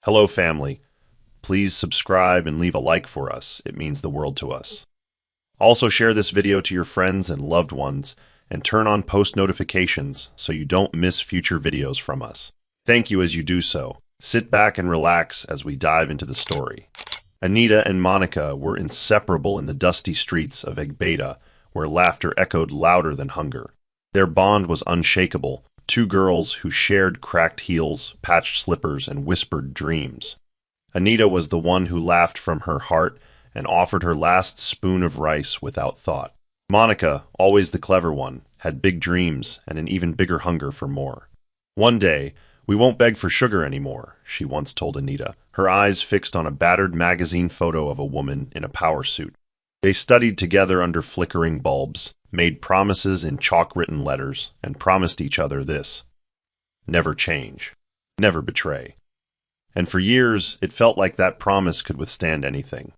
Hello, family. Please subscribe and leave a like for us. It means the world to us. Also, share this video to your friends and loved ones, and turn on post notifications so you don't miss future videos from us. Thank you as you do so. Sit back and relax as we dive into the story. Anita and Monica were inseparable in the dusty streets of Egbeda, where laughter echoed louder than hunger. Their bond was unshakable, two girls who shared cracked heels, patched slippers, and whispered dreams. Anita was the one who laughed from her heart and offered her last spoon of rice without thought. Monica, always the clever one, had big dreams and an even bigger hunger for more. One day, "We won't beg for sugar anymore," she once told Anita, her eyes fixed on a battered magazine photo of a woman in a power suit. They studied together under flickering bulbs, made promises in chalk-written letters, and promised each other this: never change, never betray. And for years, it felt like that promise could withstand anything.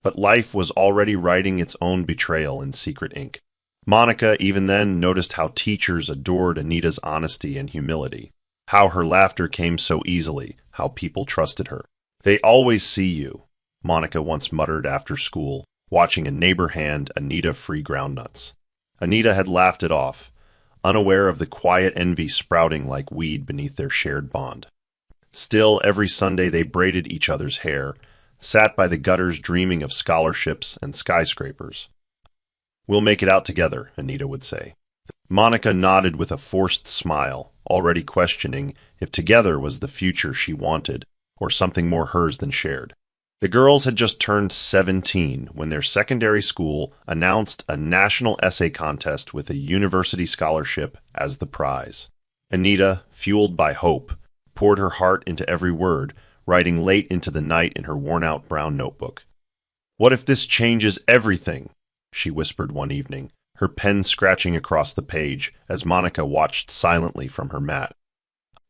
But life was already writing its own betrayal in secret ink. Monica, even then, noticed how teachers adored Anita's honesty and humility, how her laughter came so easily, how people trusted her. "They always see you," Monica once muttered after school, watching a neighbor hand Anita free groundnuts. Anita had laughed it off, unaware of the quiet envy sprouting like weed beneath their shared bond. Still, every Sunday they braided each other's hair, sat by the gutters dreaming of scholarships and skyscrapers. "We'll make it out together," Anita would say. Monica nodded with a forced smile, already questioning if together was the future she wanted, or something more hers than shared. The girls had just turned 17 when their secondary school announced a national essay contest with a university scholarship as the prize. Anita, fueled by hope, poured her heart into every word, writing late into the night in her worn-out brown notebook. "What if this changes everything?" she whispered one evening, her pen scratching across the page as Monica watched silently from her mat.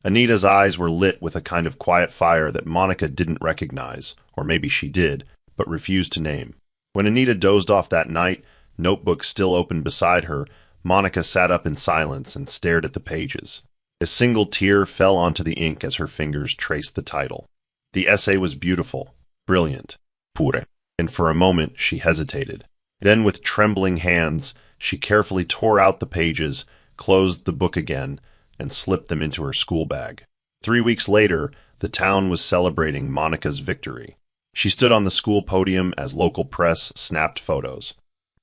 Anita's eyes were lit with a kind of quiet fire that Monica didn't recognize, or maybe she did, but refused to name. When Anita dozed off that night, notebook still open beside her, Monica sat up in silence and stared at the pages. A single tear fell onto the ink as her fingers traced the title. The essay was beautiful, brilliant, pure, and for a moment she hesitated. Then with trembling hands, she carefully tore out the pages, closed the book again, and slipped them into her school bag. 3 weeks later, the town was celebrating Monica's victory. She stood on the school podium as local press snapped photos.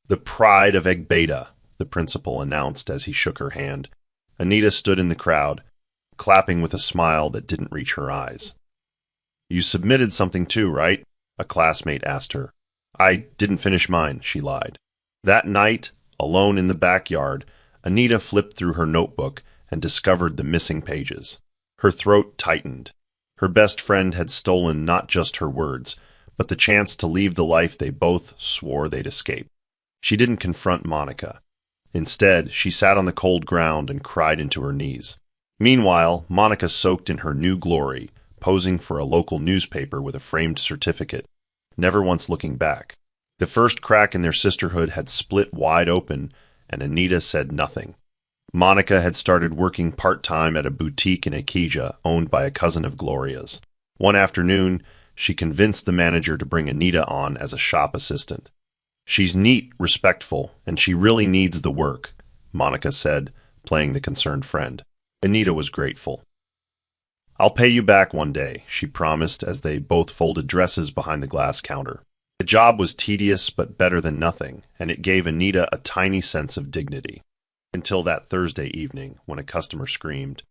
"The pride of Egbeda," the principal announced as he shook her hand. Anita stood in the crowd, clapping with a smile that didn't reach her eyes. "You submitted something too, right?" a classmate asked her. "I didn't finish mine," she lied. That night, alone in the backyard, Anita flipped through her notebook and discovered the missing pages. Her throat tightened. Her best friend had stolen not just her words, but the chance to leave the life they both swore they'd escape. She didn't confront Monica. Instead, she sat on the cold ground and cried into her knees. Meanwhile, Monica soaked in her new glory, posing for a local newspaper with a framed certificate, never once looking back. The first crack in their sisterhood had split wide open, and Anita said nothing. Monica had started working part-time at a boutique in Akeja owned by a cousin of Gloria's. One afternoon, she convinced the manager to bring Anita on as a shop assistant. "She's neat, respectful, and she really needs the work," Monica said, playing the concerned friend. Anita was grateful. "I'll pay you back one day," she promised as they both folded dresses behind the glass counter. The job was tedious but better than nothing, and it gave Anita a tiny sense of dignity. Until that Thursday evening, when a customer screamed,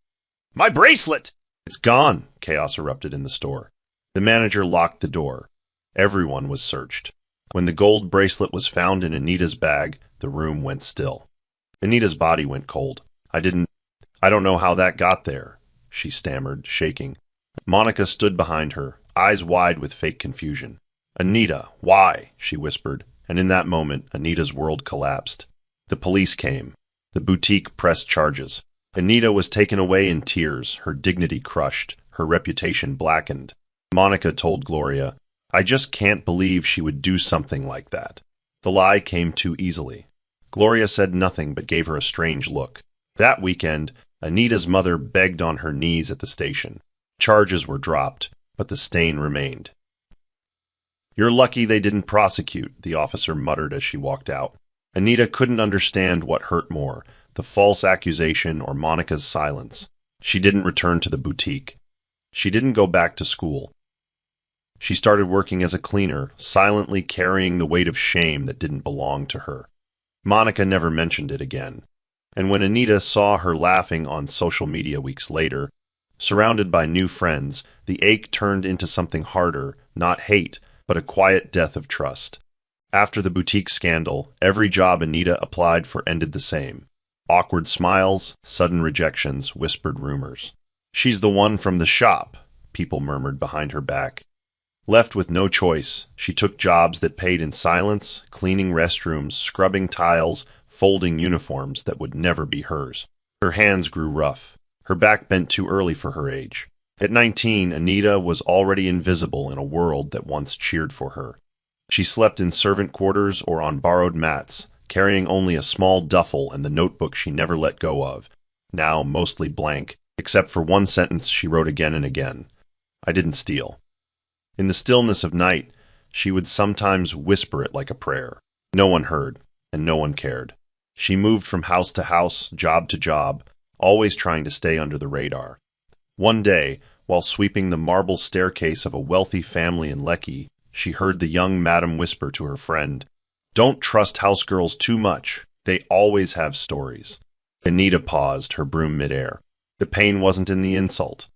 "My bracelet!" "It's gone!" Chaos erupted in the store. The manager locked the door. Everyone was searched. When the gold bracelet was found in Anita's bag, the room went still. Anita's body went cold. I don't know how that got there," she stammered, shaking. Monica stood behind her, eyes wide with fake confusion. "Anita, why?" she whispered, and in that moment, Anita's world collapsed. The police came. The boutique pressed charges. Anita was taken away in tears, her dignity crushed, her reputation blackened. Monica told Gloria, "I just can't believe she would do something like that." The lie came too easily. Gloria said nothing but gave her a strange look. That weekend, Anita's mother begged on her knees at the station. Charges were dropped. but the stain remained. "You're lucky they didn't prosecute," the officer muttered as she walked out. Anita couldn't understand what hurt more, the false accusation or Monica's silence. She didn't return to the boutique. She didn't go back to school. She started working as a cleaner, silently carrying the weight of shame that didn't belong to her. Monica never mentioned it again. And when Anita saw her laughing on social media weeks later, surrounded by new friends, the ache turned into something harder, not hate, but a quiet death of trust. After the boutique scandal, every job Anita applied for ended the same. Awkward smiles, sudden rejections, whispered rumors. "She's the one from the shop," people murmured behind her back. Left with no choice, she took jobs that paid in silence, cleaning restrooms, scrubbing tiles, folding uniforms that would never be hers. Her hands grew rough. Her back bent too early for her age. At 19, Anita was already invisible in a world that once cheered for her. She slept in servant quarters or on borrowed mats, carrying only a small duffel and the notebook she never let go of, now mostly blank, except for one sentence she wrote again and again. "I didn't steal." In the stillness of night, she would sometimes whisper it like a prayer. No one heard, and no one cared. She moved from house to house, job to job, always trying to stay under the radar. One day, while sweeping the marble staircase of a wealthy family in Lekki, she heard the young madam whisper to her friend, "Don't trust housegirls too much. They always have stories." Anita paused, her broom midair. The pain wasn't in the insult.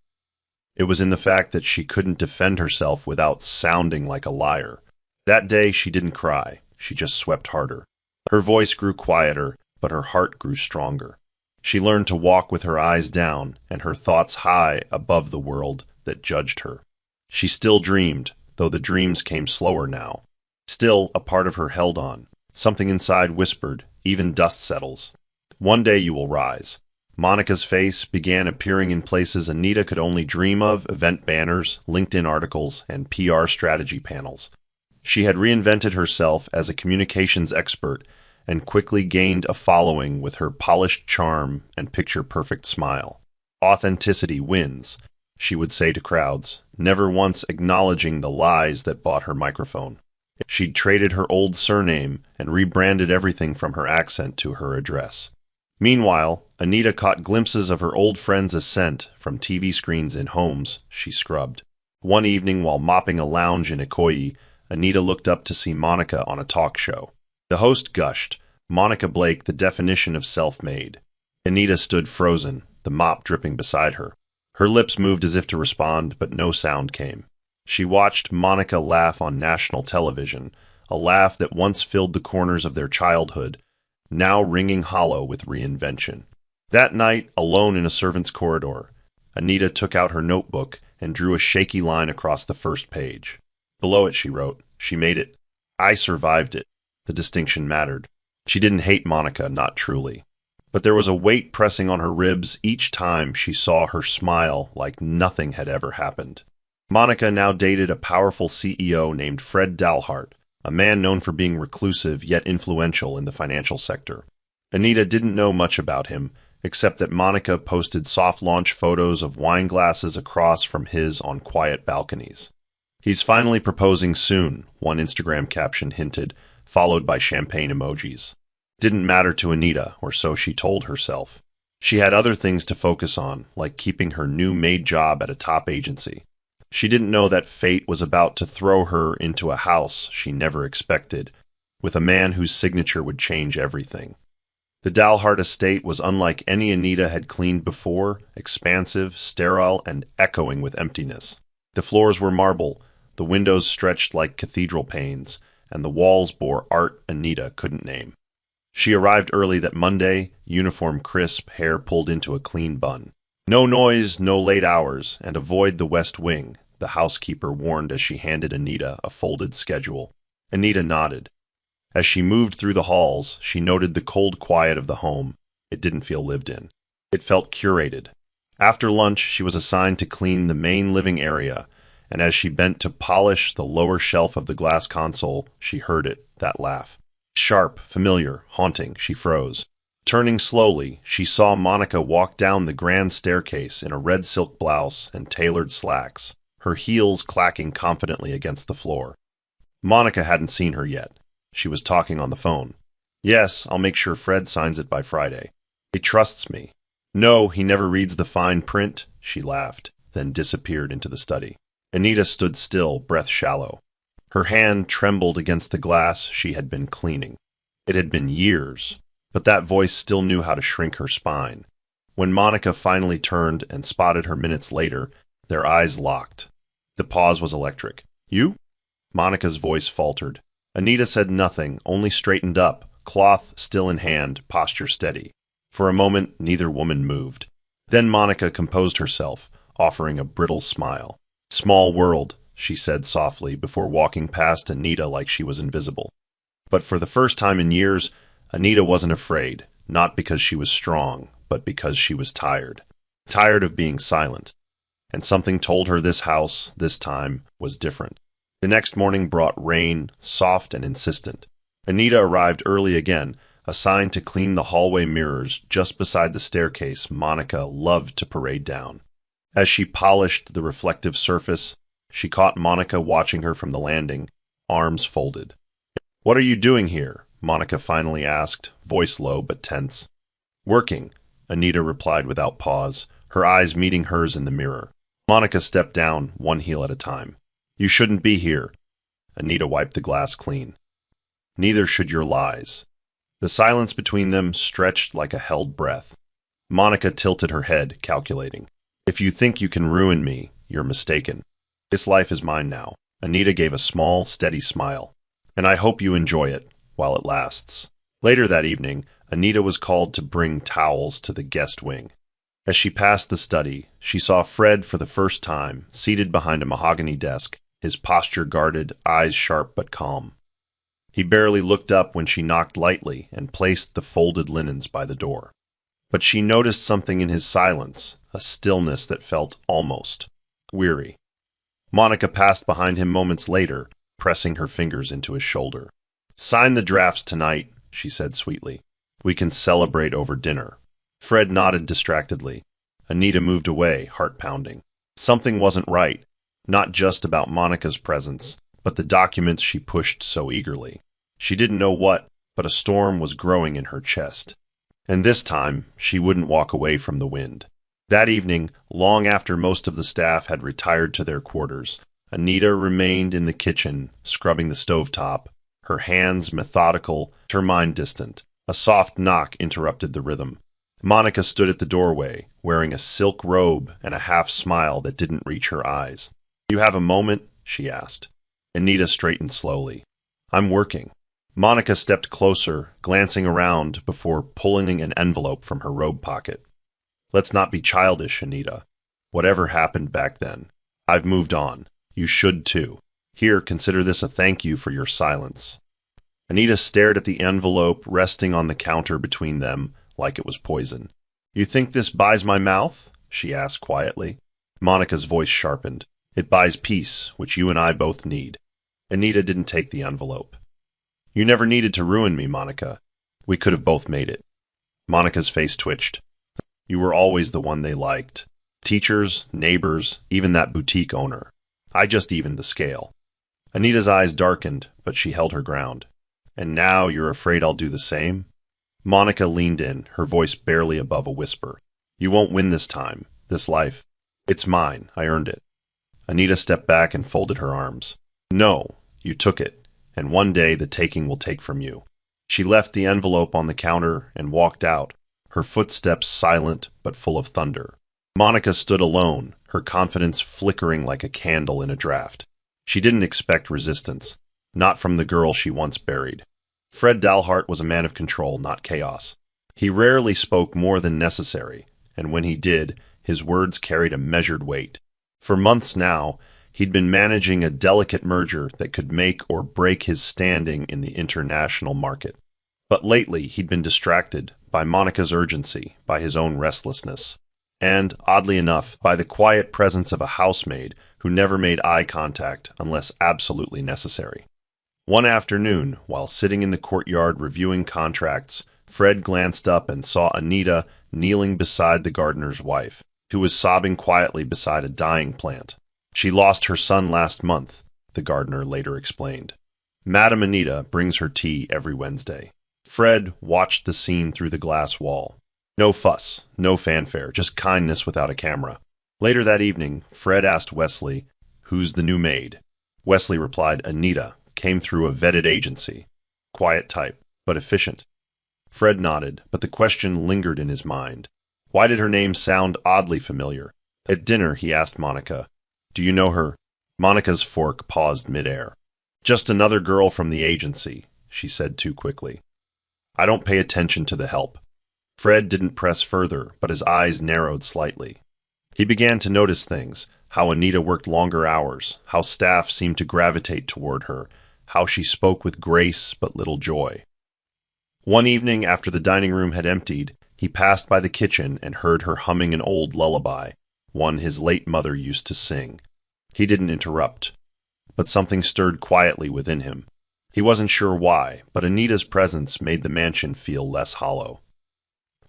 It was in the fact that she couldn't defend herself without sounding like a liar. That day, she didn't cry. She just swept harder. Her voice grew quieter, but her heart grew stronger. She learned to walk with her eyes down and her thoughts high above the world that judged her. She still dreamed, though the dreams came slower now. Still, a part of her held on. Something inside whispered, "Even dust settles. One day you will rise." Monica's face began appearing in places Anita could only dream of: event banners, LinkedIn articles, and PR strategy panels. She had reinvented herself as a communications expert and quickly gained a following with her polished charm and picture-perfect smile. "Authenticity wins," she would say to crowds, never once acknowledging the lies that bought her microphone. She'd traded her old surname and rebranded everything from her accent to her address. Meanwhile, Anita caught glimpses of her old friend's ascent from TV screens in homes she scrubbed. One evening while mopping a lounge in Ikoyi, Anita looked up to see Monica on a talk show. The host gushed, Monica Blake, the definition of self-made. Anita stood frozen, the mop dripping beside her. Her lips moved as if to respond, but no sound came. She watched Monica laugh on national television, a laugh that once filled the corners of their childhood, now ringing hollow with reinvention. That night, alone in a servant's corridor, Anita took out her notebook and drew a shaky line across the first page. Below it, she wrote, "She made it. I survived it." The distinction mattered. She didn't hate Monica, not truly. But there was a weight pressing on her ribs each time she saw her smile like nothing had ever happened. Monica now dated a powerful CEO named Fred Dalhart, a man known for being reclusive yet influential in the financial sector. Anita didn't know much about him, except that Monica posted soft launch photos of wine glasses across from his on quiet balconies. "He's finally proposing soon," one Instagram caption hinted, followed by champagne emojis. Didn't matter to Anita, or so she told herself. She had other things to focus on, like keeping her new maid job at a top agency. She didn't know that fate was about to throw her into a house she never expected, with a man whose signature would change everything. The Dalhart estate was unlike any Anita had cleaned before, expansive, sterile, and echoing with emptiness. The floors were marble, the windows stretched like cathedral panes, and the walls bore art Anita couldn't name. She arrived early that Monday, uniform crisp, hair pulled into a clean bun. "No noise, no late hours, and avoid the West Wing," the housekeeper warned as she handed Anita a folded schedule. Anita nodded. As she moved through the halls, she noted the cold quiet of the home. It didn't feel lived in. It felt curated. After lunch, she was assigned to clean the main living area, and as she bent to polish the lower shelf of the glass console, she heard it, that laugh. Sharp, familiar, haunting, she froze. Turning slowly, she saw Monica walk down the grand staircase in a red silk blouse and tailored slacks. her heels clacking confidently against the floor. Monica hadn't seen her yet. She was talking on the phone. "Yes, I'll make sure Fred signs it by Friday. He trusts me." "No, he never reads the fine print," she laughed, then disappeared into the study. Anita stood still, breath shallow. Her hand trembled against the glass she had been cleaning. It had been years, but that voice still knew how to shrink her spine. When Monica finally turned and spotted her minutes later, their eyes locked. The pause was electric. "You?" Monica's voice faltered. Anita said nothing, only straightened up, cloth still in hand, posture steady. For a moment, neither woman moved. Then Monica composed herself, offering a brittle smile. "Small world," she said softly before walking past Anita like she was invisible. But for the first time in years, Anita wasn't afraid, not because she was strong, but because she was tired. Tired of being silent. And something told her this house, this time, was different. The next morning brought rain, soft and insistent. Anita arrived early again, assigned to clean the hallway mirrors just beside the staircase Monica loved to parade down. As she polished the reflective surface, she caught Monica watching her from the landing, arms folded. "What are you doing here?" Monica finally asked, voice low but tense. "Working," Anita replied without pause, her eyes meeting hers in the mirror. Monica stepped down, one heel at a time. "You shouldn't be here." Anita wiped the glass clean. "Neither should your lies." The silence between them stretched like a held breath. Monica tilted her head, calculating. "If you think you can ruin me, you're mistaken. This life is mine now." Anita gave a small, steady smile. "And I hope you enjoy it, while it lasts." Later that evening, Anita was called to bring towels to the guest wing. As she passed the study, she saw Fred for the first time, seated behind a mahogany desk, his posture guarded, eyes sharp but calm. He barely looked up when she knocked lightly and placed the folded linens by the door. But she noticed something in his silence, a stillness that felt almost weary. Monica passed behind him moments later, pressing her fingers into his shoulder. "Sign the drafts tonight," she said sweetly. "We can celebrate over dinner." Fred nodded distractedly. Anita moved away, heart pounding. Something wasn't right, not just about Monica's presence, but the documents she pushed so eagerly. She didn't know what, but a storm was growing in her chest. And this time, she wouldn't walk away from the wind. That evening, long after most of the staff had retired to their quarters, Anita remained in the kitchen, scrubbing the stovetop, her hands methodical, her mind distant. A soft knock interrupted the rhythm. Monica stood at the doorway, wearing a silk robe and a half-smile that didn't reach her eyes. "You have a moment?" she asked. Anita straightened slowly. "I'm working." Monica stepped closer, glancing around before pulling an envelope from her robe pocket. "Let's not be childish, Anita. Whatever happened back then, I've moved on. You should too. Here, consider this a thank you for your silence." Anita stared at the envelope resting on the counter between them like it was poison. "You think this buys my mouth?" she asked quietly. Monica's voice sharpened. "It buys peace, which you and I both need." Anita didn't take the envelope. "You never needed to ruin me, Monica. We could have both made it." Monica's face twitched. "You were always the one they liked. Teachers, neighbors, even that boutique owner. I just evened the scale." Anita's eyes darkened, but she held her ground. "And now you're afraid I'll do the same?" Monica leaned in, her voice barely above a whisper. "You won't win this time, this life. It's mine. I earned it." Anita stepped back and folded her arms. "No, you took it, and one day the taking will take from you." She left the envelope on the counter and walked out, her footsteps silent but full of thunder. Monica stood alone, her confidence flickering like a candle in a draft. She didn't expect resistance, not from the girl she once buried. Fred Dalhart was a man of control, not chaos. He rarely spoke more than necessary, and when he did, his words carried a measured weight. For months now, he'd been managing a delicate merger that could make or break his standing in the international market. But lately, he'd been distracted by Monica's urgency, by his own restlessness, and, oddly enough, by the quiet presence of a housemaid who never made eye contact unless absolutely necessary. One afternoon, while sitting in the courtyard reviewing contracts, Fred glanced up and saw Anita kneeling beside the gardener's wife, who was sobbing quietly beside a dying plant. She lost her son last month, the gardener later explained. Madame Anita brings her tea every Wednesday. Fred watched the scene through the glass wall. No fuss, no fanfare, just kindness without a camera. Later that evening, Fred asked Wesley, "Who's the new maid?" Wesley replied, "Anita, came through a vetted agency. Quiet type, but efficient." Fred nodded, but the question lingered in his mind. Why did her name sound oddly familiar? At dinner, he asked Monica, "Do you know her?" Monica's fork paused midair. "Just another girl from the agency," she said too quickly. "I don't pay attention to the help." Fred didn't press further, but his eyes narrowed slightly. He began to notice things, how Anita worked longer hours, how staff seemed to gravitate toward her, how she spoke with grace but little joy. One evening after the dining room had emptied, he passed by the kitchen and heard her humming an old lullaby, one his late mother used to sing. He didn't interrupt, but something stirred quietly within him. He wasn't sure why, but Anita's presence made the mansion feel less hollow.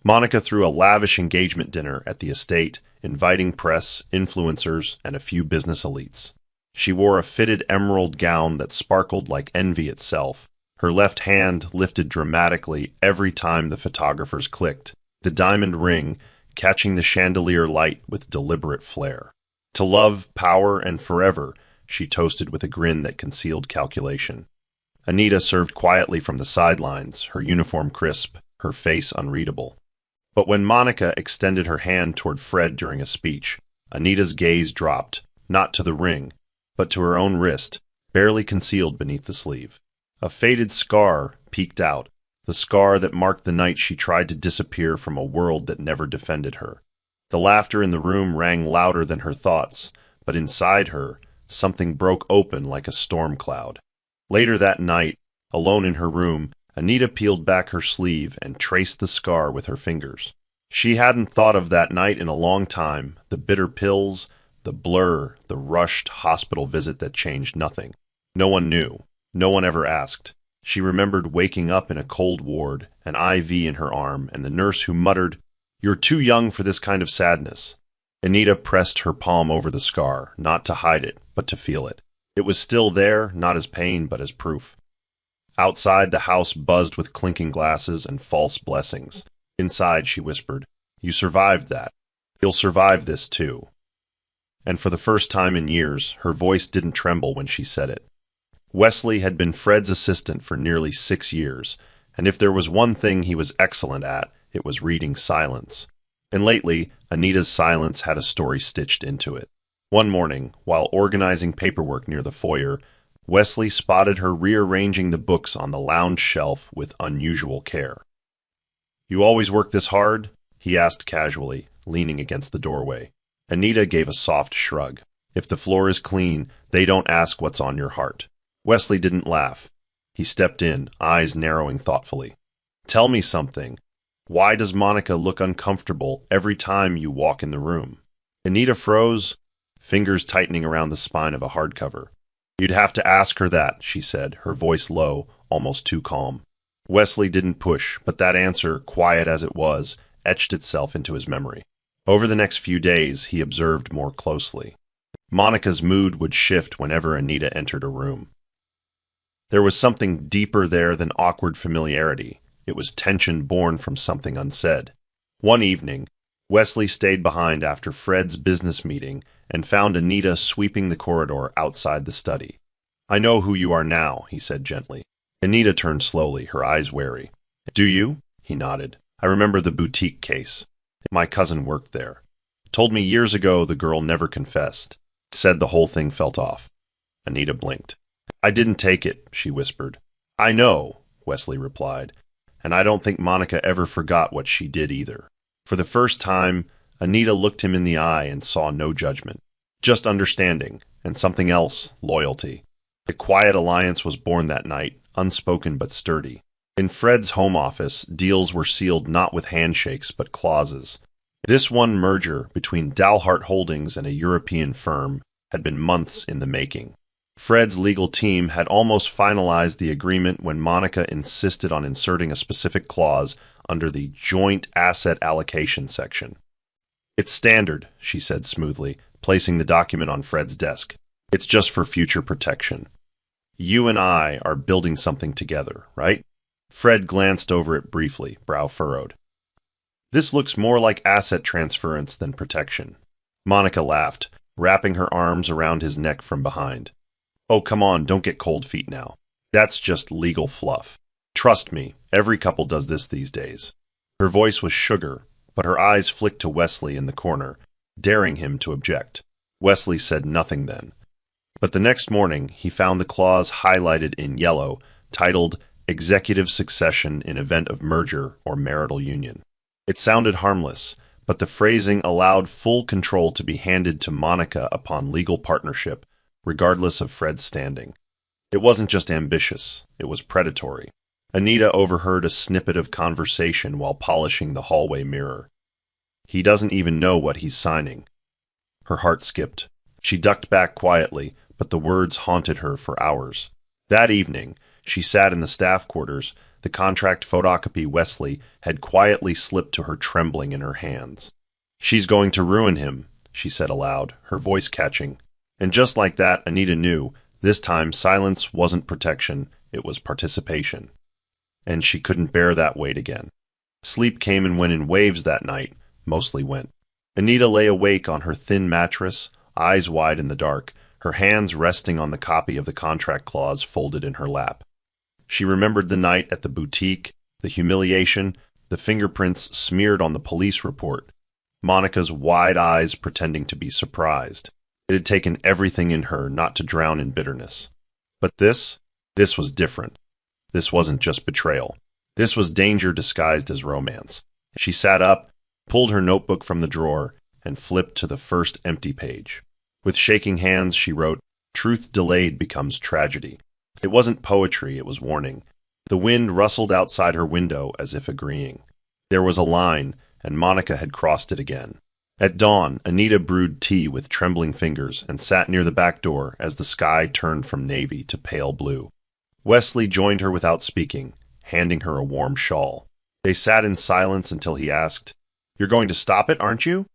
Monica threw a lavish engagement dinner at the estate, inviting press, influencers, and a few business elites. She wore a fitted emerald gown that sparkled like envy itself. Her left hand lifted dramatically every time the photographers clicked, the diamond ring catching the chandelier light with deliberate flair. "To love, power, and forever," she toasted with a grin that concealed calculation. Anita served quietly from the sidelines, her uniform crisp, her face unreadable. But when Monica extended her hand toward Fred during a speech, Anita's gaze dropped, not to the ring, but to her own wrist, barely concealed beneath the sleeve. A faded scar peeked out, the scar that marked the night she tried to disappear from a world that never defended her. The laughter in the room rang louder than her thoughts, but inside her, something broke open like a storm cloud. Later that night, alone in her room, Anita peeled back her sleeve and traced the scar with her fingers. She hadn't thought of that night in a long time, the bitter pills, the blur, the rushed hospital visit that changed nothing. No one knew. No one ever asked. She remembered waking up in a cold ward, an IV in her arm, and the nurse who muttered, "You're too young for this kind of sadness." Anita pressed her palm over the scar, not to hide it, but to feel it. It was still there, not as pain, but as proof. Outside, the house buzzed with clinking glasses and false blessings. Inside, she whispered, "You survived that. You'll survive this, too." And for the first time in years, her voice didn't tremble when she said it. Wesley had been Fred's assistant for nearly 6 years, and if there was one thing he was excellent at, it was reading silence. And lately, Anita's silence had a story stitched into it. One morning, while organizing paperwork near the foyer, Wesley spotted her rearranging the books on the lounge shelf with unusual care. "You always work this hard?" he asked casually, leaning against the doorway. Anita gave a soft shrug. "If the floor is clean, they don't ask what's on your heart." Wesley didn't laugh. He stepped in, eyes narrowing thoughtfully. "Tell me something. Why does Monica look uncomfortable every time you walk in the room?" Anita froze, fingers tightening around the spine of a hardcover. "You'd have to ask her that," she said, her voice low, almost too calm. Wesley didn't push, but that answer, quiet as it was, etched itself into his memory. Over the next few days, he observed more closely. Monica's mood would shift whenever Anita entered a room. There was something deeper there than awkward familiarity. It was tension born from something unsaid. One evening, Wesley stayed behind after Fred's business meeting and found Anita sweeping the corridor outside the study. "I know who you are now," he said gently. Anita turned slowly, her eyes wary. "Do you?" He nodded. "I remember the boutique case. My cousin worked there. Told me years ago the girl never confessed. Said the whole thing felt off." Anita blinked. "I didn't take it," she whispered. "I know," Wesley replied, "and I don't think Monica ever forgot what she did either." For the first time, Anita looked him in the eye and saw no judgment. Just understanding, and something else, loyalty. The quiet alliance was born that night, unspoken but sturdy. In Fred's home office, deals were sealed not with handshakes but clauses. This one merger between Dalhart Holdings and a European firm had been months in the making. Fred's legal team had almost finalized the agreement when Monica insisted on inserting a specific clause under the joint asset allocation section. "It's standard," she said smoothly, placing the document on Fred's desk. "It's just for future protection. You and I are building something together, right?" Fred glanced over it briefly, brow furrowed. "This looks more like asset transference than protection." Monica laughed, wrapping her arms around his neck from behind. "Oh, come on, don't get cold feet now. That's just legal fluff. Trust me, every couple does this these days." Her voice was sugar, but her eyes flicked to Wesley in the corner, daring him to object. Wesley said nothing then. But the next morning, he found the clause highlighted in yellow, titled Executive Succession in Event of Merger or Marital Union. It sounded harmless, but the phrasing allowed full control to be handed to Monica upon legal partnership, regardless of Fred's standing. It wasn't just ambitious, it was predatory. Anita overheard a snippet of conversation while polishing the hallway mirror. "He doesn't even know what he's signing." Her heart skipped. She ducked back quietly, but the words haunted her for hours. That evening, she sat in the staff quarters. The contract photocopy Wesley had quietly slipped to her, trembling in her hands. "She's going to ruin him," she said aloud, her voice catching. And just like that, Anita knew, this time silence wasn't protection, it was participation. And she couldn't bear that weight again. Sleep came and went in waves that night, mostly went. Anita lay awake on her thin mattress, eyes wide in the dark, her hands resting on the copy of the contract clause folded in her lap. She remembered the night at the boutique, the humiliation, the fingerprints smeared on the police report, Monica's wide eyes pretending to be surprised. It had taken everything in her not to drown in bitterness. But this was different. This wasn't just betrayal. This was danger disguised as romance. She sat up, pulled her notebook from the drawer, and flipped to the first empty page. With shaking hands, she wrote, "Truth delayed becomes tragedy." It wasn't poetry, it was warning. The wind rustled outside her window as if agreeing. There was a line, and Monica had crossed it again. At dawn, Anita brewed tea with trembling fingers and sat near the back door as the sky turned from navy to pale blue. Wesley joined her without speaking, handing her a warm shawl. They sat in silence until he asked, "You're going to stop it, aren't you?"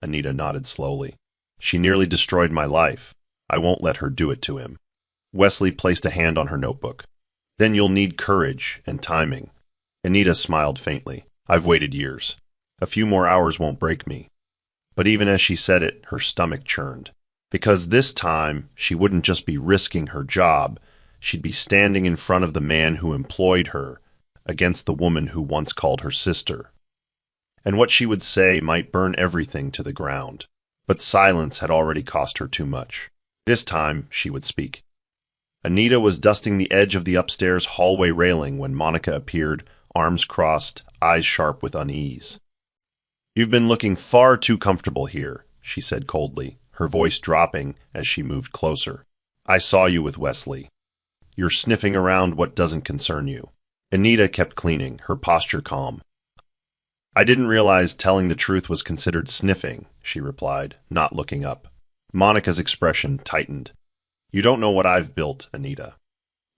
Anita nodded slowly. "She nearly destroyed my life. I won't let her do it to him." Wesley placed a hand on her notebook. "Then you'll need courage and timing." Anita smiled faintly. "I've waited years. A few more hours won't break me." But even as she said it, her stomach churned. Because this time, she wouldn't just be risking her job, she'd be standing in front of the man who employed her, against the woman who once called her sister. And what she would say might burn everything to the ground. But silence had already cost her too much. This time, she would speak. Anita was dusting the edge of the upstairs hallway railing when Monica appeared, arms crossed, eyes sharp with unease. "You've been looking far too comfortable here," she said coldly, her voice dropping as she moved closer. "I saw you with Wesley. You're sniffing around what doesn't concern you." Anita kept cleaning, her posture calm. "I didn't realize telling the truth was considered sniffing," she replied, not looking up. Monica's expression tightened. "You don't know what I've built, Anita.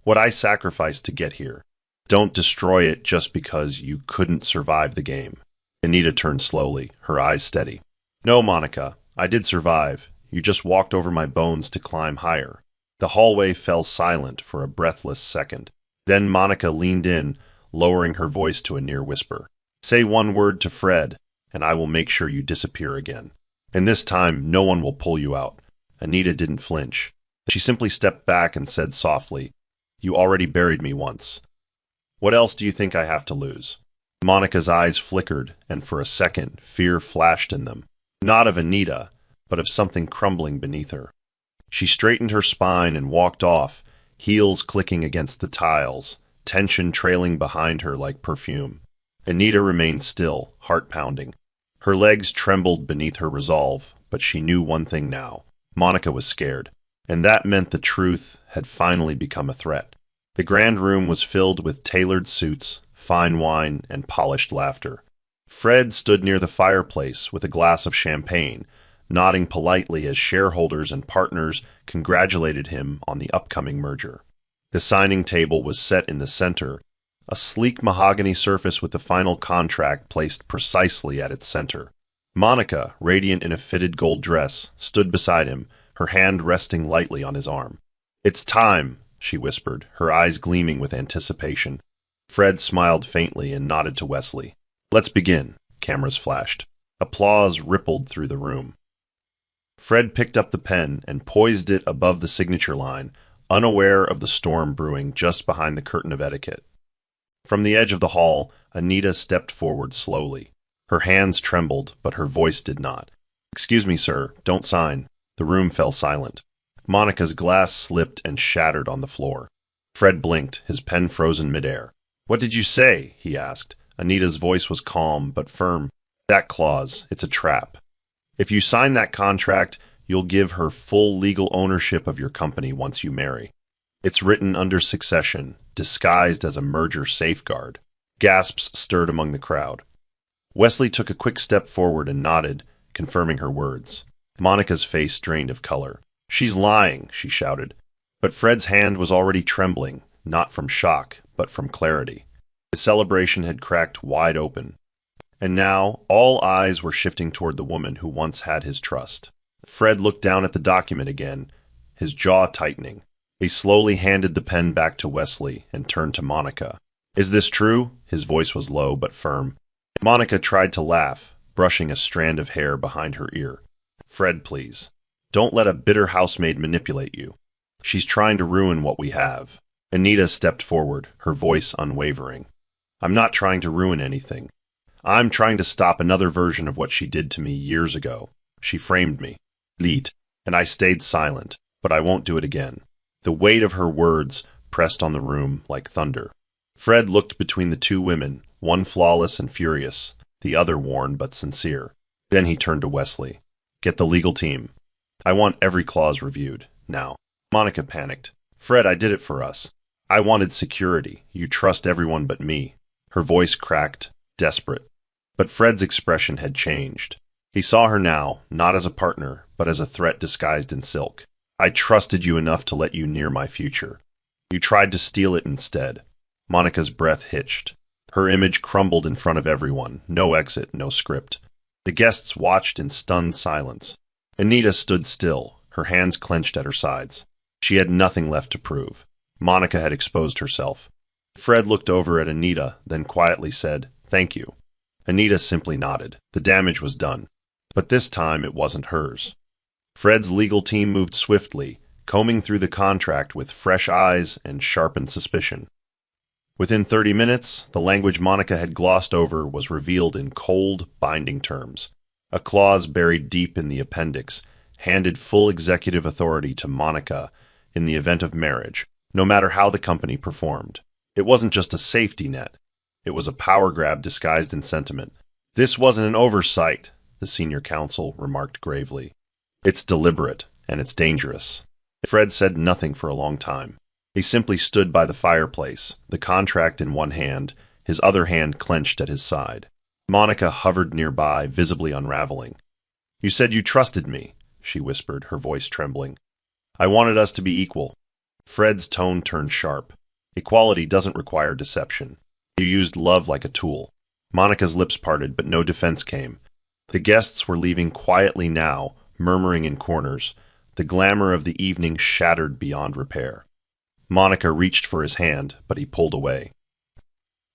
What I sacrificed to get here. Don't destroy it just because you couldn't survive the game." Anita turned slowly, her eyes steady. "No, Monica, I did survive. You just walked over my bones to climb higher." The hallway fell silent for a breathless second. Then Monica leaned in, lowering her voice to a near whisper. "Say one word to Fred, and I will make sure you disappear again. And this time, no one will pull you out." Anita didn't flinch. She simply stepped back and said softly, "You already buried me once. What else do you think I have to lose?" Monica's eyes flickered, and for a second, fear flashed in them. Not of Anita, but of something crumbling beneath her. She straightened her spine and walked off, heels clicking against the tiles, tension trailing behind her like perfume. Anita remained still, heart pounding. Her legs trembled beneath her resolve, but she knew one thing now. Monica was scared, and that meant the truth had finally become a threat. The grand room was filled with tailored suits, fine wine, and polished laughter. Fred stood near the fireplace with a glass of champagne, nodding politely as shareholders and partners congratulated him on the upcoming merger. The signing table was set in the center, a sleek mahogany surface with the final contract placed precisely at its center. Monica, radiant in a fitted gold dress, stood beside him, her hand resting lightly on his arm. "It's time," she whispered, her eyes gleaming with anticipation. Fred smiled faintly and nodded to Wesley. "Let's begin." Cameras flashed. Applause rippled through the room. Fred picked up the pen and poised it above the signature line, unaware of the storm brewing just behind the curtain of etiquette. From the edge of the hall, Anita stepped forward slowly. Her hands trembled, but her voice did not. "Excuse me, sir, don't sign." The room fell silent. Monica's glass slipped and shattered on the floor. Fred blinked, his pen frozen midair. "What did you say?" he asked. Anita's voice was calm but firm. "That clause, it's a trap. If you sign that contract, you'll give her full legal ownership of your company once you marry. It's written under succession, disguised as a merger safeguard." Gasps stirred among the crowd. Wesley took a quick step forward and nodded, confirming her words. Monica's face drained of color. "She's lying," she shouted. But Fred's hand was already trembling, not from shock, but from clarity. The celebration had cracked wide open. And now, all eyes were shifting toward the woman who once had his trust. Fred looked down at the document again, his jaw tightening. He slowly handed the pen back to Wesley and turned to Monica. "Is this true?" His voice was low but firm. Monica tried to laugh, brushing a strand of hair behind her ear. "Fred, please. Don't let a bitter housemaid manipulate you. She's trying to ruin what we have." Anita stepped forward, her voice unwavering. "I'm not trying to ruin anything. I'm trying to stop another version of what she did to me years ago. She framed me, and I stayed silent, but I won't do it again." The weight of her words pressed on the room like thunder. Fred looked between the two women, one flawless and furious, the other worn but sincere. Then he turned to Wesley. "Get the legal team. I want every clause reviewed, now." Monica panicked. "Fred, I did it for us. I wanted security. You trust everyone but me." Her voice cracked, desperate. But Fred's expression had changed. He saw her now, not as a partner, but as a threat disguised in silk. "I trusted you enough to let you near my future. You tried to steal it instead." Monica's breath hitched. Her image crumbled in front of everyone. No exit, no script. The guests watched in stunned silence. Anita stood still, her hands clenched at her sides. She had nothing left to prove. Monica had exposed herself. Fred looked over at Anita, then quietly said, "Thank you." Anita simply nodded. The damage was done. But this time it wasn't hers. Fred's legal team moved swiftly, combing through the contract with fresh eyes and sharpened suspicion. Within 30 minutes, the language Monica had glossed over was revealed in cold, binding terms. A clause buried deep in the appendix handed full executive authority to Monica in the event of marriage, no matter how the company performed. It wasn't just a safety net. It was a power grab disguised in sentiment. "This wasn't an oversight," the senior counsel remarked gravely. "It's deliberate, and it's dangerous." Fred said nothing for a long time. He simply stood by the fireplace, the contract in one hand, his other hand clenched at his side. Monica hovered nearby, visibly unraveling. "You said you trusted me," she whispered, her voice trembling. "I wanted us to be equal." Fred's tone turned sharp. "Equality doesn't require deception. You used love like a tool." Monica's lips parted, but no defense came. The guests were leaving quietly now, murmuring in corners. The glamour of the evening shattered beyond repair. Monica reached for his hand, but he pulled away.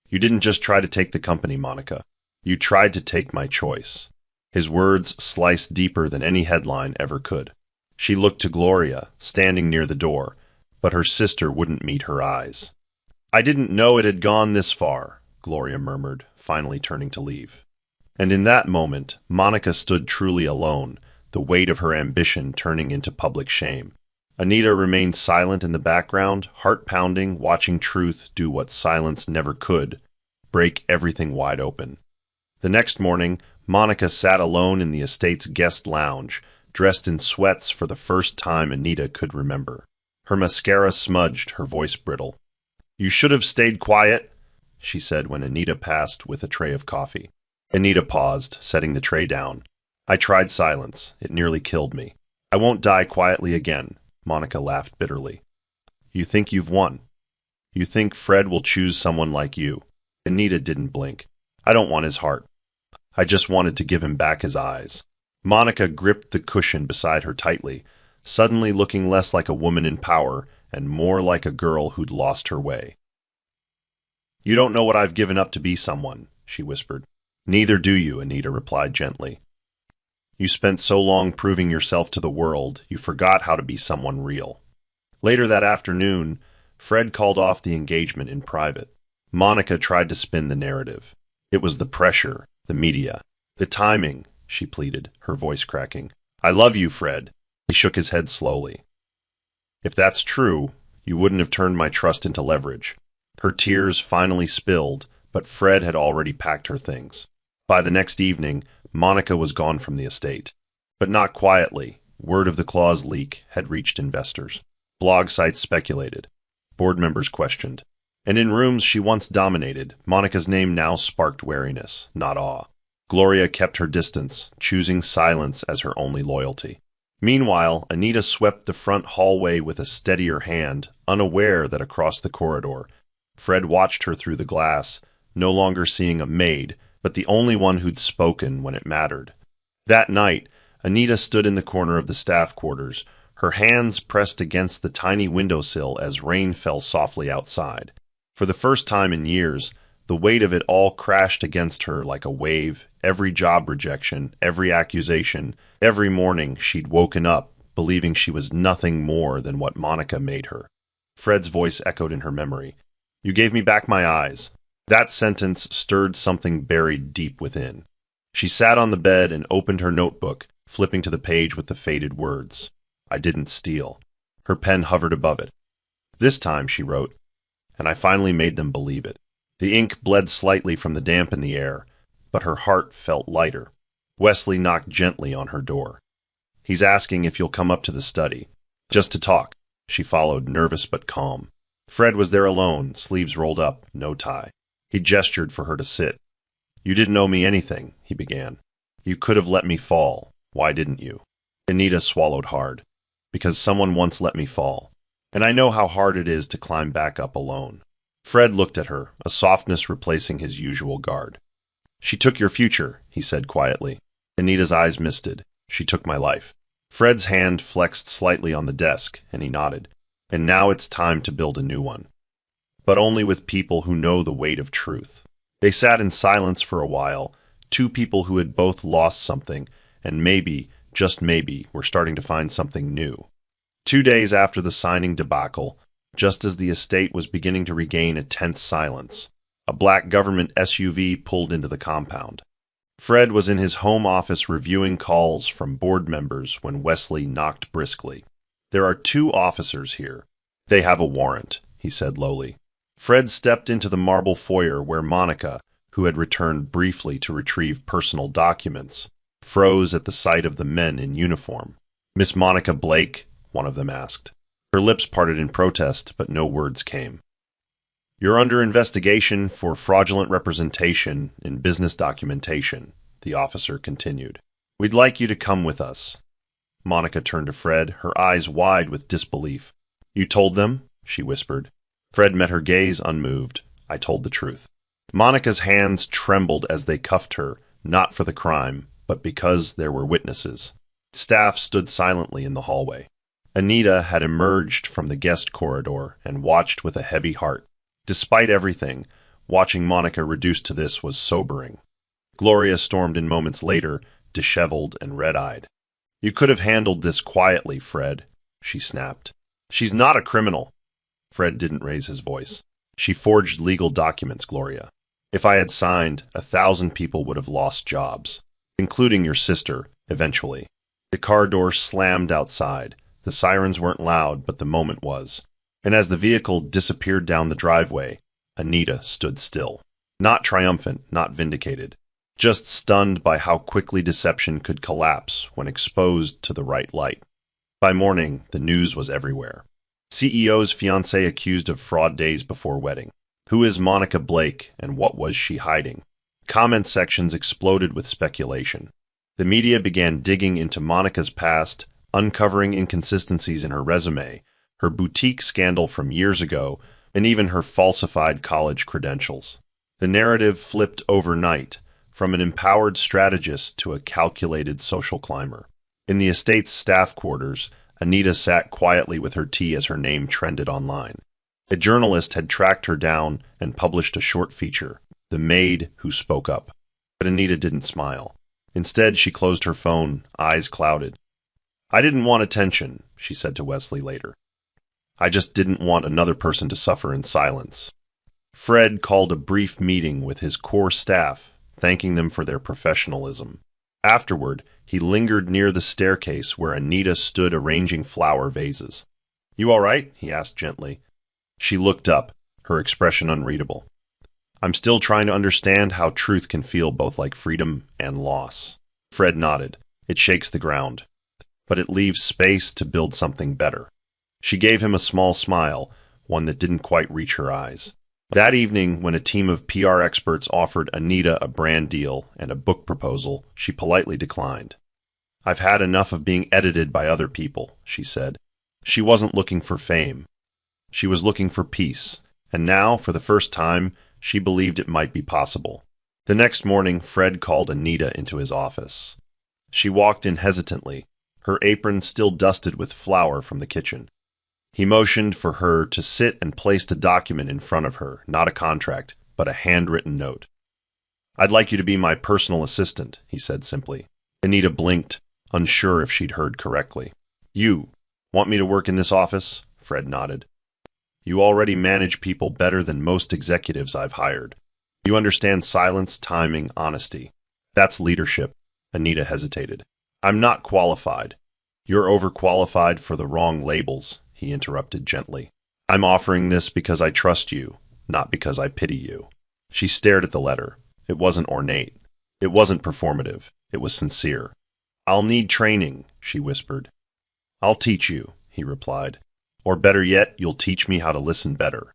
"You didn't just try to take the company, Monica. You tried to take my choice." His words sliced deeper than any headline ever could. She looked to Gloria, standing near the door, but her sister wouldn't meet her eyes. "I didn't know it had gone this far," Gloria murmured, finally turning to leave. And in that moment, Monica stood truly alone, the weight of her ambition turning into public shame. Anita remained silent in the background, heart-pounding, watching truth do what silence never could, break everything wide open. The next morning, Monica sat alone in the estate's guest lounge, dressed in sweats for the first time Anita could remember. Her mascara smudged, her voice brittle. "You should have stayed quiet," she said when Anita passed with a tray of coffee. Anita paused, setting the tray down. "I tried silence. It nearly killed me. I won't die quietly again." Monica laughed bitterly. "You think you've won. You think Fred will choose someone like you." Anita didn't blink. "I don't want his heart. I just wanted to give him back his eyes. Monica gripped the cushion beside her tightly, suddenly looking less like a woman in power and more like a girl who'd lost her way. "You don't know what I've given up to be someone," she whispered. "Neither do you," Anita replied gently. "You spent so long proving yourself to the world, you forgot how to be someone real." Later that afternoon, Fred called off the engagement in private. Monica tried to spin the narrative. It was the pressure, the media, the timing, she pleaded, her voice cracking. "I love you, Fred." He shook his head slowly. "If that's true, you wouldn't have turned my trust into leverage." Her tears finally spilled, but Fred had already packed her things. By the next evening, Monica was gone from the estate. But not quietly. Word of the clause leak had reached investors. Blog sites speculated. Board members questioned. And in rooms she once dominated, Monica's name now sparked wariness, not awe. Gloria kept her distance, choosing silence as her only loyalty. Meanwhile, Anita swept the front hallway with a steadier hand, unaware that across the corridor, Fred watched her through the glass, no longer seeing a maid, but the only one who'd spoken when it mattered. That night, Anita stood in the corner of the staff quarters, her hands pressed against the tiny windowsill as rain fell softly outside. For the first time in years, the weight of it all crashed against her like a wave, every job rejection, every accusation, every morning she'd woken up believing she was nothing more than what Monica made her. Fred's voice echoed in her memory. "You gave me back my eyes." That sentence stirred something buried deep within. She sat on the bed and opened her notebook, flipping to the page with the faded words. "I didn't steal." Her pen hovered above it. "This time," she wrote, and I finally made them believe it. The ink bled slightly from the damp in the air, but her heart felt lighter. Wesley knocked gently on her door. "He's asking if you'll come up to the study. Just to talk." She followed, nervous but calm. Fred was there alone, sleeves rolled up, no tie. He gestured for her to sit. "You didn't owe me anything," he began. "You could have let me fall. Why didn't you?" Anita swallowed hard. "Because someone once let me fall. And I know how hard it is to climb back up alone." Fred looked at her, a softness replacing his usual guard. "She took your future," he said quietly. Anita's eyes misted. "She took my life." Fred's hand flexed slightly on the desk, and he nodded. "And now it's time to build a new one. But only with people who know the weight of truth." They sat in silence for a while, two people who had both lost something, and maybe, just maybe, were starting to find something new. 2 days after the signing debacle, just as the estate was beginning to regain a tense silence, a black government SUV pulled into the compound. Fred was in his home office reviewing calls from board members when Wesley knocked briskly. "There are 2 officers here. They have a warrant," he said lowly. Fred stepped into the marble foyer where Monica, who had returned briefly to retrieve personal documents, froze at the sight of the men in uniform. "Miss Monica Blake?" one of them asked. Her lips parted in protest, but no words came. "You're under investigation for fraudulent representation in business documentation," the officer continued. "We'd like you to come with us." Monica turned to Fred, her eyes wide with disbelief. "You told them?" she whispered. Fred met her gaze unmoved. "I told the truth." Monica's hands trembled as they cuffed her, not for the crime, but because there were witnesses. Staff stood silently in the hallway. Anita had emerged from the guest corridor and watched with a heavy heart. Despite everything, watching Monica reduced to this was sobering. Gloria stormed in moments later, disheveled and red-eyed. "You could have handled this quietly, Fred," she snapped. "She's not a criminal." Fred didn't raise his voice. "She forged legal documents, Gloria. If I had signed, 1,000 people would have lost jobs, including your sister, eventually." The car door slammed outside. The sirens weren't loud, but the moment was. And as the vehicle disappeared down the driveway, Anita stood still. Not triumphant, not vindicated. Just stunned by how quickly deception could collapse when exposed to the right light. By morning, the news was everywhere. CEO's fiancé accused of fraud days before wedding. Who is Monica Blake, and what was she hiding? Comment sections exploded with speculation. The media began digging into Monica's past, uncovering inconsistencies in her resume, her boutique scandal from years ago, and even her falsified college credentials. The narrative flipped overnight, from an empowered strategist to a calculated social climber. In the estate's staff quarters, Anita sat quietly with her tea as her name trended online. A journalist had tracked her down and published a short feature, The Maid Who Spoke Up. But Anita didn't smile. Instead, she closed her phone, eyes clouded. "I didn't want attention," she said to Wesley later. "I just didn't want another person to suffer in silence." Fred called a brief meeting with his core staff, thanking them for their professionalism. Afterward, he lingered near the staircase where Anita stood arranging flower vases. "You all right?" he asked gently. She looked up, her expression unreadable. "I'm still trying to understand how truth can feel both like freedom and loss." Fred nodded. "It shakes the ground, but it leaves space to build something better." She gave him a small smile, one that didn't quite reach her eyes. That evening, when a team of PR experts offered Anita a brand deal and a book proposal, she politely declined. "I've had enough of being edited by other people," she said. She wasn't looking for fame. She was looking for peace, and now, for the first time, she believed it might be possible. The next morning, Fred called Anita into his office. She walked in hesitantly, her apron still dusted with flour from the kitchen. He motioned for her to sit and placed a document in front of her, not a contract, but a handwritten note. "I'd like you to be my personal assistant," he said simply. Anita blinked, unsure if she'd heard correctly. "You want me to work in this office?" Fred nodded. "You already manage people better than most executives I've hired. You understand silence, timing, honesty. That's leadership." Anita hesitated. "I'm not qualified. You're overqualified for the wrong labels," he interrupted gently. "I'm offering this because I trust you, not because I pity you." She stared at the letter. It wasn't ornate. It wasn't performative. It was sincere. "I'll need training," she whispered. "I'll teach you," he replied. "Or better yet, you'll teach me how to listen better."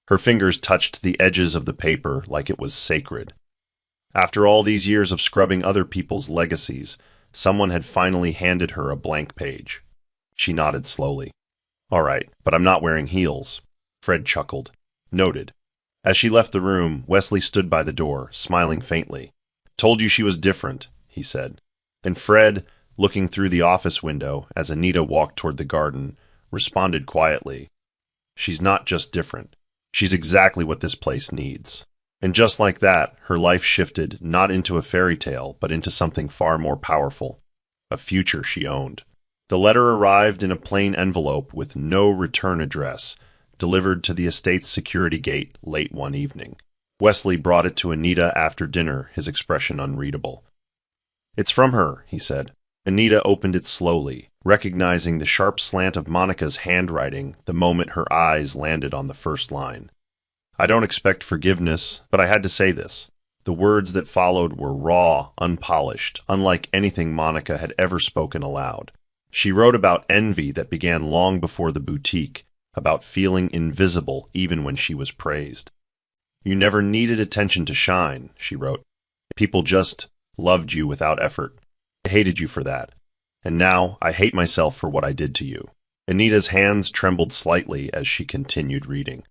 Her fingers touched the edges of the paper like it was sacred. After all these years of scrubbing other people's legacies, someone had finally handed her a blank page. She nodded slowly. "All right, but I'm not wearing heels." Fred chuckled. "Noted." As she left the room, Wesley stood by the door, smiling faintly. "Told you she was different," he said. And Fred, looking through the office window as Anita walked toward the garden, responded quietly, "She's not just different. She's exactly what this place needs." And just like that, her life shifted not into a fairy tale, but into something far more powerful, a future she owned. The letter arrived in a plain envelope with no return address, delivered to the estate's security gate late one evening. Wesley brought it to Anita after dinner, his expression unreadable. "It's from her," he said. Anita opened it slowly, recognizing the sharp slant of Monica's handwriting the moment her eyes landed on the first line. "I don't expect forgiveness, but I had to say this." The words that followed were raw, unpolished, unlike anything Monica had ever spoken aloud. She wrote about envy that began long before the boutique, about feeling invisible even when she was praised. "You never needed attention to shine," she wrote. "People just loved you without effort. I hated you for that. And now I hate myself for what I did to you." Anita's hands trembled slightly as she continued reading.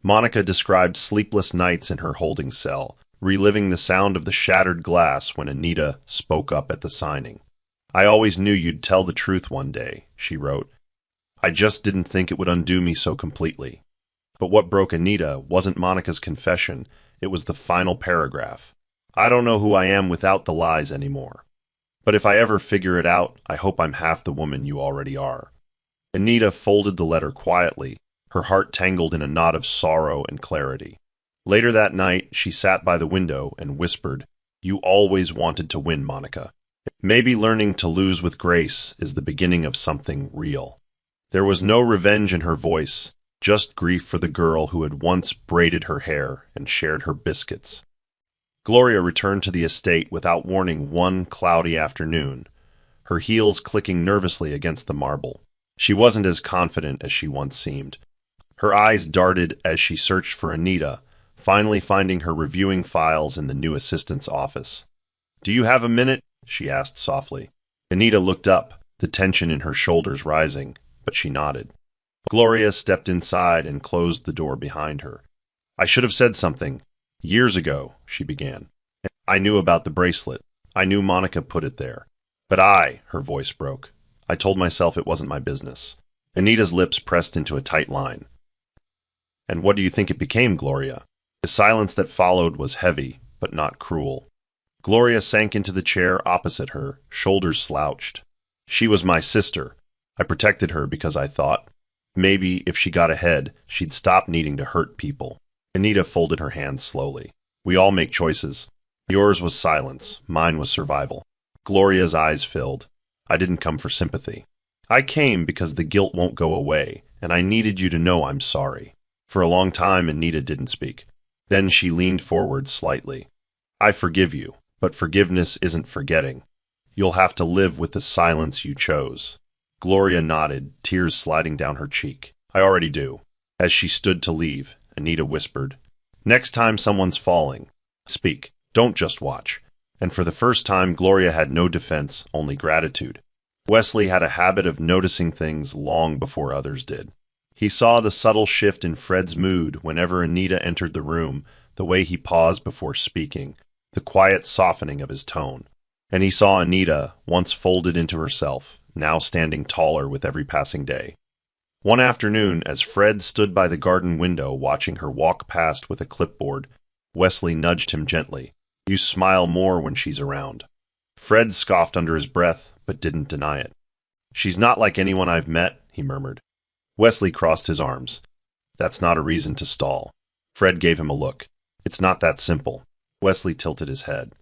Monica described sleepless nights in her holding cell, reliving the sound of the shattered glass when Anita spoke up at the signing. "I always knew you'd tell the truth one day," she wrote. "I just didn't think it would undo me so completely." But what broke Anita wasn't Monica's confession, it was the final paragraph. "I don't know who I am without the lies anymore. But if I ever figure it out, I hope I'm half the woman you already are." Anita folded the letter quietly, her heart tangled in a knot of sorrow and clarity. Later that night, she sat by the window and whispered, "You always wanted to win, Monica. Maybe learning to lose with grace is the beginning of something real." There was no revenge in her voice, just grief for the girl who had once braided her hair and shared her biscuits. Gloria returned to the estate without warning one cloudy afternoon, her heels clicking nervously against the marble. She wasn't as confident as she once seemed. Her eyes darted as she searched for Anita, finally finding her reviewing files in the new assistant's office. "Do you have a minute?" she asked softly. Anita looked up, the tension in her shoulders rising, but she nodded. Gloria stepped inside and closed the door behind her. "I should have said something. Years ago," she began. I knew about the bracelet. I knew Monica put it there. But her voice broke. I told myself it wasn't my business. Anita's lips pressed into a tight line. And what do you think it became, Gloria? The silence that followed was heavy, but not cruel. Gloria sank into the chair opposite her, shoulders slouched. She was my sister. I protected her because I thought, maybe if she got ahead, she'd stop needing to hurt people. Anita folded her hands slowly. We all make choices. Yours was silence. Mine was survival. Gloria's eyes filled. I didn't come for sympathy. I came because the guilt won't go away, and I needed you to know I'm sorry. For a long time, Anita didn't speak. Then she leaned forward slightly. I forgive you, but forgiveness isn't forgetting. You'll have to live with the silence you chose. Gloria nodded, tears sliding down her cheek. I already do. As she stood to leave, Anita whispered, Next time someone's falling, speak. Don't just watch. And for the first time, Gloria had no defense, only gratitude. Wesley had a habit of noticing things long before others did. He saw the subtle shift in Fred's mood whenever Anita entered the room, the way he paused before speaking, the quiet softening of his tone. And he saw Anita, once folded into herself, now standing taller with every passing day. One afternoon, as Fred stood by the garden window watching her walk past with a clipboard, Wesley nudged him gently. You smile more when she's around. Fred scoffed under his breath, but didn't deny it. She's not like anyone I've met, he murmured. Wesley crossed his arms. That's not a reason to stall. Fred gave him a look. It's not that simple. Wesley tilted his head.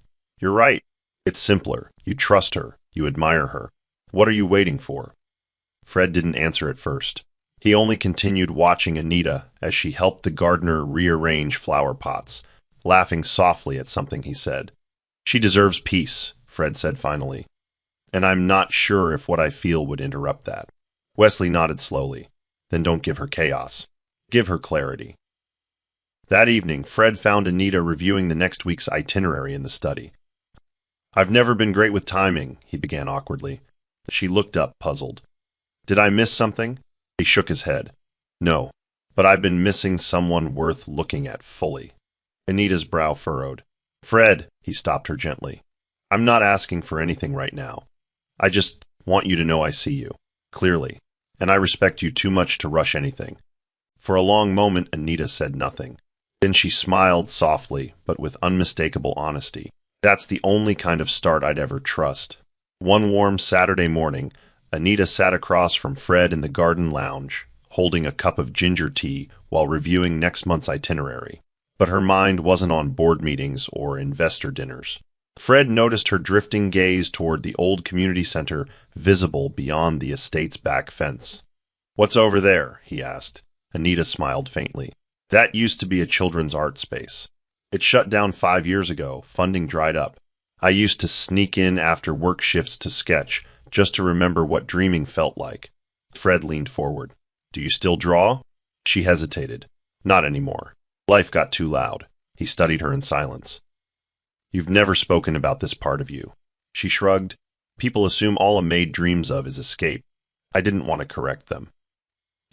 You're right. It's simpler. You trust her. You admire her. What are you waiting for? Fred didn't answer at first. He only continued watching Anita as she helped the gardener rearrange flower pots, laughing softly at something he said. She deserves peace, Fred said finally. And I'm not sure if what I feel would interrupt that. Wesley nodded slowly. Then don't give her chaos. Give her clarity. That evening, Fred found Anita reviewing the next week's itinerary in the study. I've never been great with timing, he began awkwardly. She looked up, puzzled. Did I miss something? He shook his head. No, but I've been missing someone worth looking at fully. Anita's brow furrowed. Fred, he stopped her gently. I'm not asking for anything right now. I just want you to know I see you, clearly, and I respect you too much to rush anything. For a long moment, Anita said nothing. Then she smiled softly, but with unmistakable honesty. That's the only kind of start I'd ever trust. One warm Saturday morning, Anita sat across from Fred in the garden lounge, holding a cup of ginger tea while reviewing next month's itinerary. But her mind wasn't on board meetings or investor dinners. Fred noticed her drifting gaze toward the old community center visible beyond the estate's back fence. What's over there? He asked. Anita smiled faintly. That used to be a children's art space. It shut down 5 years ago, funding dried up. I used to sneak in after work shifts to sketch, just to remember what dreaming felt like. Fred leaned forward. Do you still draw? She hesitated. Not anymore. Life got too loud. He studied her in silence. You've never spoken about this part of you. She shrugged. People assume all a maid dreams of is escape. I didn't want to correct them.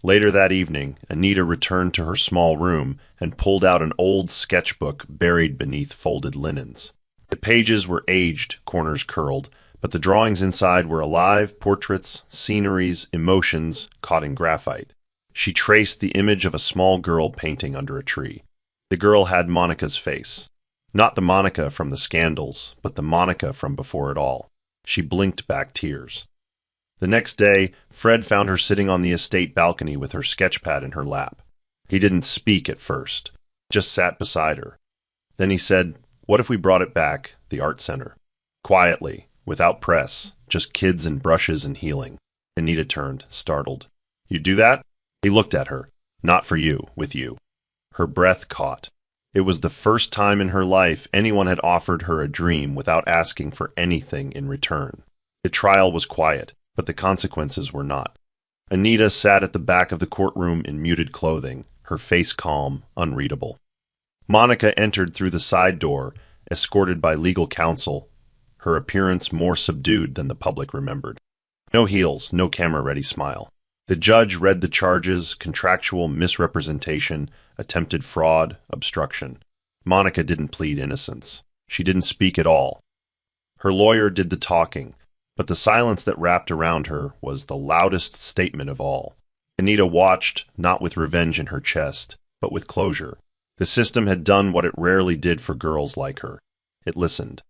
Later that evening, Anita returned to her small room and pulled out an old sketchbook buried beneath folded linens. The pages were aged, corners curled, but the drawings inside were alive, portraits, sceneries, emotions, caught in graphite. She traced the image of a small girl painting under a tree. The girl had Monica's face. Not the Monica from the scandals, but the Monica from before it all. She blinked back tears. The next day, Fred found her sitting on the estate balcony with her sketchpad in her lap. He didn't speak at first, just sat beside her. Then he said, What if we brought it back, the art center? Quietly, without press, just kids and brushes and healing. Anita turned, startled. You do that? He looked at her. Not for you, with you. Her breath caught. It was the first time in her life anyone had offered her a dream without asking for anything in return. The trial was quiet, but the consequences were not. Anita sat at the back of the courtroom in muted clothing, her face calm, unreadable. Monica entered through the side door, escorted by legal counsel, her appearance more subdued than the public remembered. No heels, no camera-ready smile. The judge read the charges: contractual misrepresentation, attempted fraud, obstruction. Monica didn't plead innocence. She didn't speak at all. Her lawyer did the talking, but the silence that wrapped around her was the loudest statement of all. Anita watched, not with revenge in her chest, but with closure. The system had done what it rarely did for girls like her. It listened.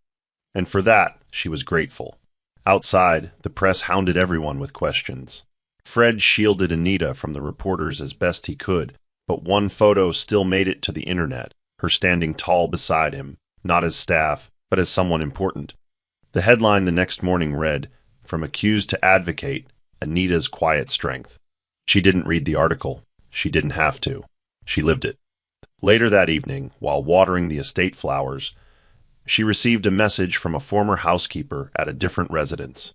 And for that, she was grateful. Outside, the press hounded everyone with questions. Fred shielded Anita from the reporters as best he could, but one photo still made it to the internet, her standing tall beside him, not as staff, but as someone important. The headline the next morning read, "From Accused to Advocate, Anita's Quiet Strength." She didn't read the article. She didn't have to. She lived it. Later that evening, while watering the estate flowers, she received a message from a former housekeeper at a different residence.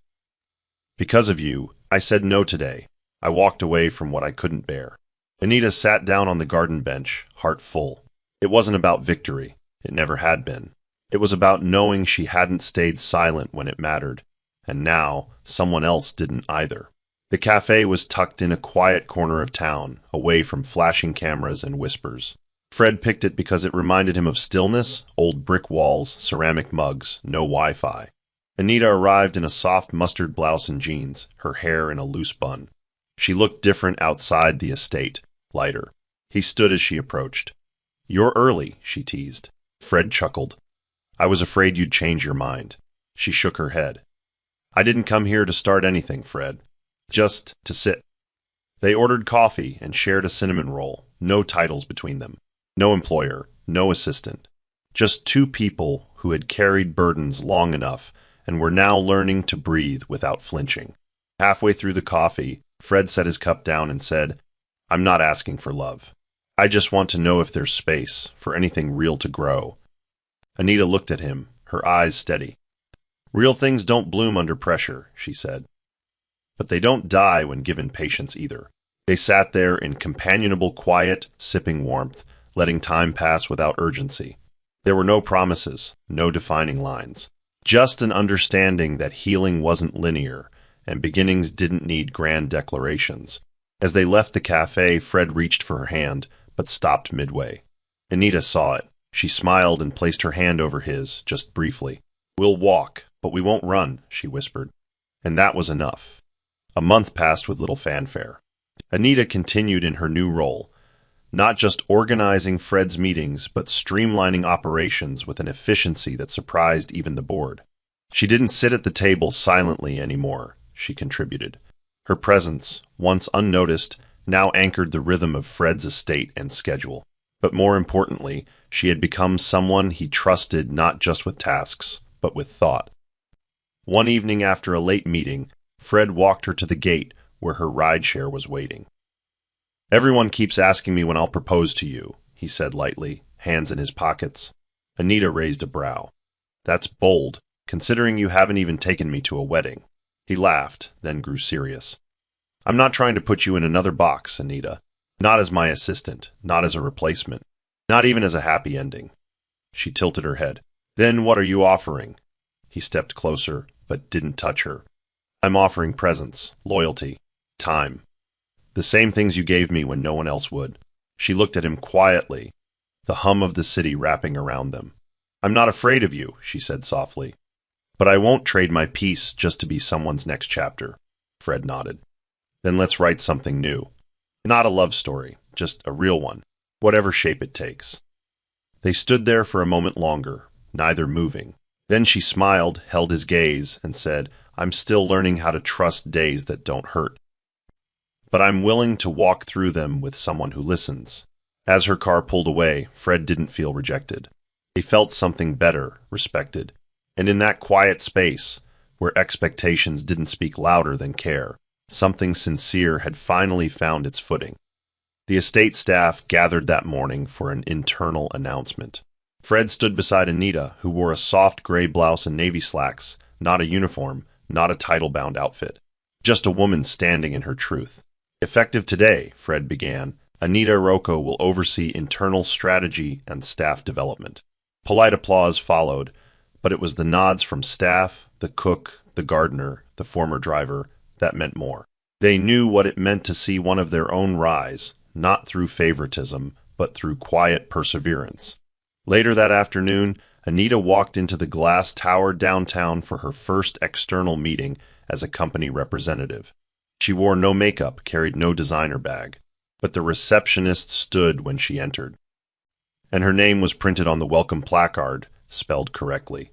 "Because of you, I said no today. I walked away from what I couldn't bear." Anita sat down on the garden bench, heart full. It wasn't about victory. It never had been. It was about knowing she hadn't stayed silent when it mattered, and now someone else didn't either. The cafe was tucked in a quiet corner of town, away from flashing cameras and whispers. Fred picked it because it reminded him of stillness, old brick walls, ceramic mugs, no Wi-Fi. Anita arrived in a soft mustard blouse and jeans, her hair in a loose bun. She looked different outside the estate, lighter. He stood as she approached. "You're early," she teased. Fred chuckled. "I was afraid you'd change your mind." She shook her head. "I didn't come here to start anything, Fred. Just to sit." They ordered coffee and shared a cinnamon roll, no titles between them. No employer, no assistant. Just two people who had carried burdens long enough and were now learning to breathe without flinching. Halfway through the coffee, Fred set his cup down and said, "I'm not asking for love. I just want to know if there's space for anything real to grow." Anita looked at him, her eyes steady. "Real things don't bloom under pressure," she said. "But they don't die when given patience either." They sat there in companionable quiet, sipping warmth, letting time pass without urgency. There were no promises, no defining lines. Just an understanding that healing wasn't linear, and beginnings didn't need grand declarations. As they left the cafe, Fred reached for her hand, but stopped midway. Anita saw it. She smiled and placed her hand over his, just briefly. "We'll walk, but we won't run," she whispered. And that was enough. A month passed with little fanfare. Anita continued in her new role, not just organizing Fred's meetings, but streamlining operations with an efficiency that surprised even the board. She didn't sit at the table silently anymore, she contributed. Her presence, once unnoticed, now anchored the rhythm of Fred's estate and schedule. But more importantly, she had become someone he trusted not just with tasks, but with thought. One evening after a late meeting, Fred walked her to the gate where her rideshare was waiting. "Everyone keeps asking me when I'll propose to you," he said lightly, hands in his pockets. Anita raised a brow. "That's bold, considering you haven't even taken me to a wedding." He laughed, then grew serious. "I'm not trying to put you in another box, Anita. Not as my assistant, not as a replacement, not even as a happy ending." She tilted her head. "Then what are you offering?" He stepped closer, but didn't touch her. "I'm offering presence, loyalty, time. The same things you gave me when no one else would." She looked at him quietly, the hum of the city wrapping around them. "I'm not afraid of you," she said softly. "But I won't trade my peace just to be someone's next chapter." Fred nodded. "Then let's write something new. Not a love story, just a real one, whatever shape it takes." They stood there for a moment longer, neither moving. Then she smiled, held his gaze, and said, "I'm still learning how to trust days that don't hurt. But I'm willing to walk through them with someone who listens." As her car pulled away, Fred didn't feel rejected. He felt something better, respected. And in that quiet space, where expectations didn't speak louder than care, something sincere had finally found its footing. The estate staff gathered that morning for an internal announcement. Fred stood beside Anita, who wore a soft gray blouse and navy slacks, not a uniform, not a title-bound outfit. Just a woman standing in her truth. "Effective today," Fred began, "Anita Rocco will oversee internal strategy and staff development." Polite applause followed, but it was the nods from staff, the cook, the gardener, the former driver, that meant more. They knew what it meant to see one of their own rise, not through favoritism, but through quiet perseverance. Later that afternoon, Anita walked into the glass tower downtown for her first external meeting as a company representative. She wore no makeup, carried no designer bag, but the receptionist stood when she entered. And her name was printed on the welcome placard, spelled correctly.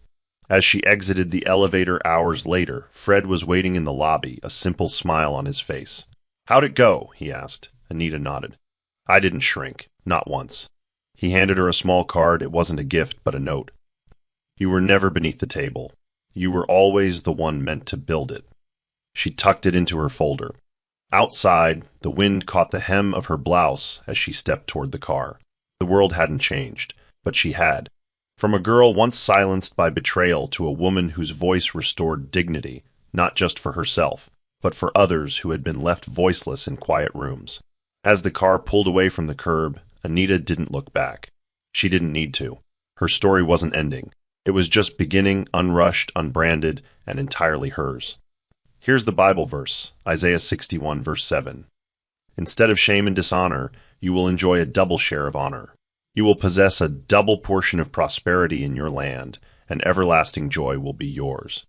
As she exited the elevator hours later, Fred was waiting in the lobby, a simple smile on his face. "How'd it go?" he asked. Anita nodded. "I didn't shrink, not once." He handed her a small card. It wasn't a gift, but a note. "You were never beneath the table. You were always the one meant to build it." She tucked it into her folder. Outside, the wind caught the hem of her blouse as she stepped toward the car. The world hadn't changed, but she had. From a girl once silenced by betrayal to a woman whose voice restored dignity, not just for herself, but for others who had been left voiceless in quiet rooms. As the car pulled away from the curb, Anita didn't look back. She didn't need to. Her story wasn't ending. It was just beginning, unrushed, unbranded, and entirely hers. Here's the Bible verse, Isaiah 61, verse 7. "Instead of shame and dishonor, you will enjoy a double share of honor. You will possess a double portion of prosperity in your land, and everlasting joy will be yours."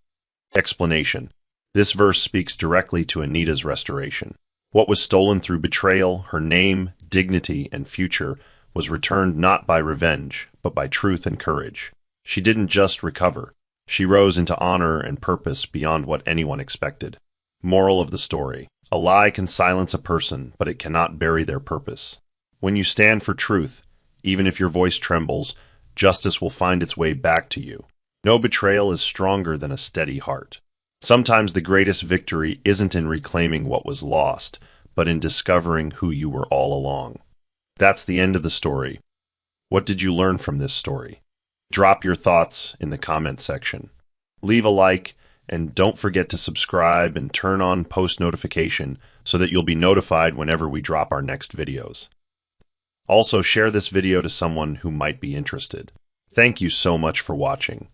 Explanation. This verse speaks directly to Anita's restoration. What was stolen through betrayal, her name, dignity, and future, was returned not by revenge, but by truth and courage. She didn't just recover. She rose into honor and purpose beyond what anyone expected. Moral of the story. A lie can silence a person, but it cannot bury their purpose. When you stand for truth, even if your voice trembles, justice will find its way back to you. No betrayal is stronger than a steady heart. Sometimes the greatest victory isn't in reclaiming what was lost, but in discovering who you were all along. That's the end of the story. What did you learn from this story? Drop your thoughts in the comment section. Leave a like, and don't forget to subscribe and turn on post notification so that you'll be notified whenever we drop our next videos. Also, share this video to someone who might be interested. Thank you so much for watching.